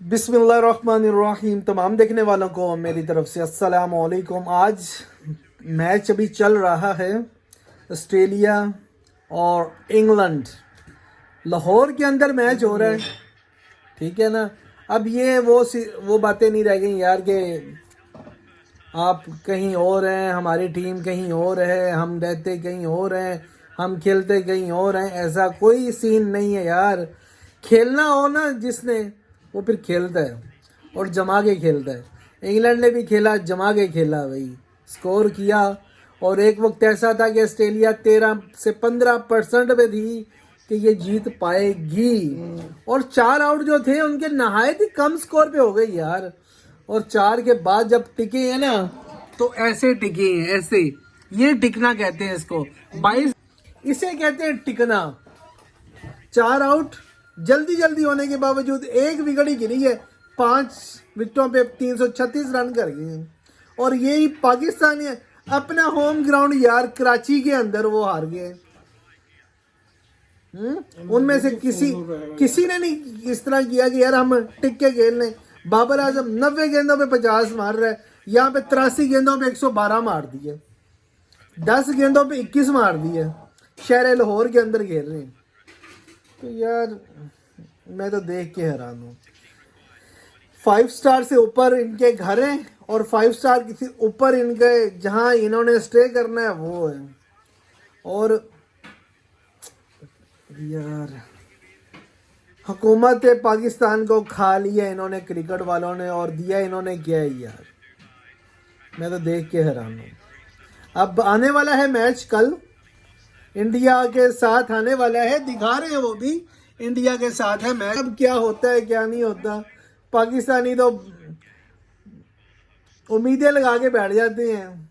बिस्मिल्लाहिर्रहमानिर्रहीम। तमाम देखने वालों को मेरी तरफ से अस्सलाम वालेकुम। आज मैच अभी चल रहा है ऑस्ट्रेलिया और इंग्लैंड। लाहौर के अंदर मैच हो रहा है, ठीक है ना। अब ये वो बातें नहीं रह गई यार कि आप कहीं और हैं, हमारी टीम कहीं और है, हम रहते कहीं और हैं, हम खेलते कहीं और हैं। ऐसा कोई सीन नहीं है यार। खेलना हो ना जिसने, वो फिर खेलता है और जमा के खेलता है। इंग्लैंड ने भी खेला, जमा के खेला भाई, स्कोर किया। और एक वक्त ऐसा था कि ऑस्ट्रेलिया 13 से 15% पे थी कि ये जीत पाएगी, और 4 आउट जो थे उनके नहायत ही कम स्कोर पे हो गई यार। और 4 के बाद जब टिके हैं ना, तो ऐसे टिके हैं, ऐसे। ये टिकना कहते हैं इसको, 22 इसे कहते हैं टिकना। 4 आउट जल्दी होने के बावजूद एक विकेट ही गिरी है, 5 विकेटों पे 336 रन कर गए हैं। और यही पाकिस्तान है, अपना होम ग्राउंड यार कराची के अंदर वो हार गए। उनमें से किसी ने नहीं इस तरह किया कि यार हम टिक के खेल लें। बाबर आजम 90 गेंदों पे 50 मार रहा है, यहाँ पे 83 गेंदों पे 112 मार दिए, 10 गेंदों पे 21 मार दिए। शहर लाहौर के अंदर खेल रहे हैं। तो यार मैं तो देख के हैरान हूँ। 5 स्टार से ऊपर इनके घर हैं, और 5 स्टार किसी ऊपर इनके जहाँ इन्होंने स्टे करना है वो है। और यार हुकूमत पाकिस्तान को खा लिया इन्होंने, क्रिकेट वालों ने, और दिया इन्होंने क्या है यार। मैं तो देख के हैरान हूँ। अब आने वाला है मैच कल, इंडिया के साथ आने वाला है, दिखा रहे हैं वो भी इंडिया के साथ है मैच। अब क्या होता है क्या नहीं होता, पाकिस्तानी तो उम्मीदें लगा के बैठ जाते हैं।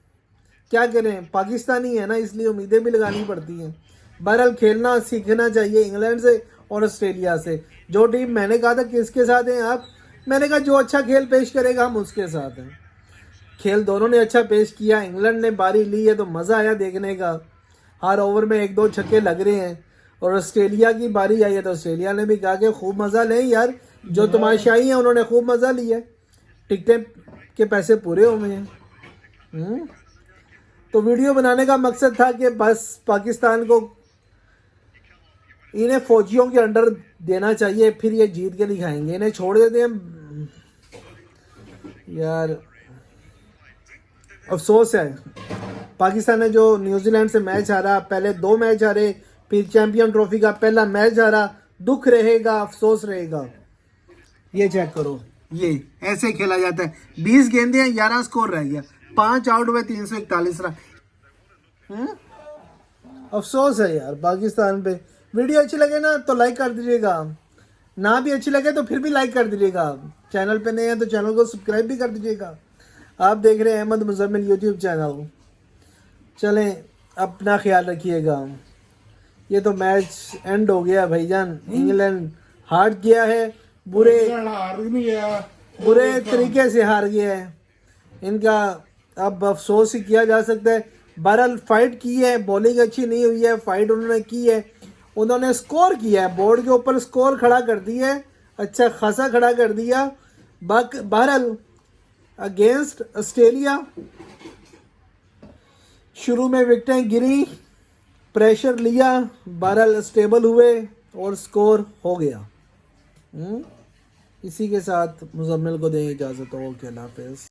क्या करें, पाकिस्तानी है ना, इसलिए उम्मीदें भी लगानी पड़ती हैं। बहरहाल खेलना सीखना चाहिए इंग्लैंड से और ऑस्ट्रेलिया से। जो टीम, मैंने कहा था किसके साथ हैं आप, मैंने कहा जो अच्छा खेल पेश करेगा हम उसके साथ हैं। खेल दोनों ने अच्छा पेश किया। इंग्लैंड ने बारी ली है तो मज़ा आया देखने का, हर ओवर में 1-2 छक्के लग रहे हैं। और ऑस्ट्रेलिया की बारी आई है तो ऑस्ट्रेलिया ने भी कहा कि खूब मज़ा लें यार, जो तमाशाई हैं उन्होंने खूब मज़ा लिया, टिकटें के पैसे पूरे हुए हैं। तो वीडियो बनाने का मकसद था कि बस पाकिस्तान को इन्हें फौजियों के अंडर देना चाहिए, फिर ये जीत के दिखाएंगे। इन्हें छोड़ देते हैं यार, अफसोस है। पाकिस्तान ने जो न्यूजीलैंड से मैच हारा, पहले 2 मैच हारे, फिर चैंपियन ट्रॉफी का पहला मैच हारा, दुख रहेगा, अफसोस रहेगा। ये चेक करो, ये ऐसे खेला जाता है। 20 गेंदे हैं, 11 स्कोर रह गया, 5 आउट हुए, 341 रन। अफसोस है यार पाकिस्तान पे। वीडियो अच्छी लगे ना तो लाइक कर दीजिएगा, ना भी अच्छी लगे तो फिर भी लाइक कर दीजिएगा। चैनल पे नए हैं तो चैनल को सब्सक्राइब भी कर दीजिएगा। आप देख रहे हैं अहमद मुजम्मिल यूट्यूब चैनल। चलें, अपना ख्याल रखिएगा। ये तो मैच एंड हो गया भाईजान, इंग्लैंड हार गया है, बुरे तरीके से हार गया है। इनका अब अफसोस ही किया जा सकता है। बहरहाल फाइट की है, बॉलिंग अच्छी नहीं हुई है, फाइट उन्होंने की है, उन्होंने स्कोर किया है, बोर्ड के ऊपर स्कोर खड़ा कर दिया है, अच्छा खासा खड़ा कर दिया। बहरहाल अगेंस्ट ऑस्ट्रेलिया शुरू में विकेटें गिरी, प्रेशर लिया, बहरहाल स्टेबल हुए और स्कोर हो गया। इसी के साथ मुजम्मिल को दें इजाज़त। ओके, अल्लाह हाफ़िज़।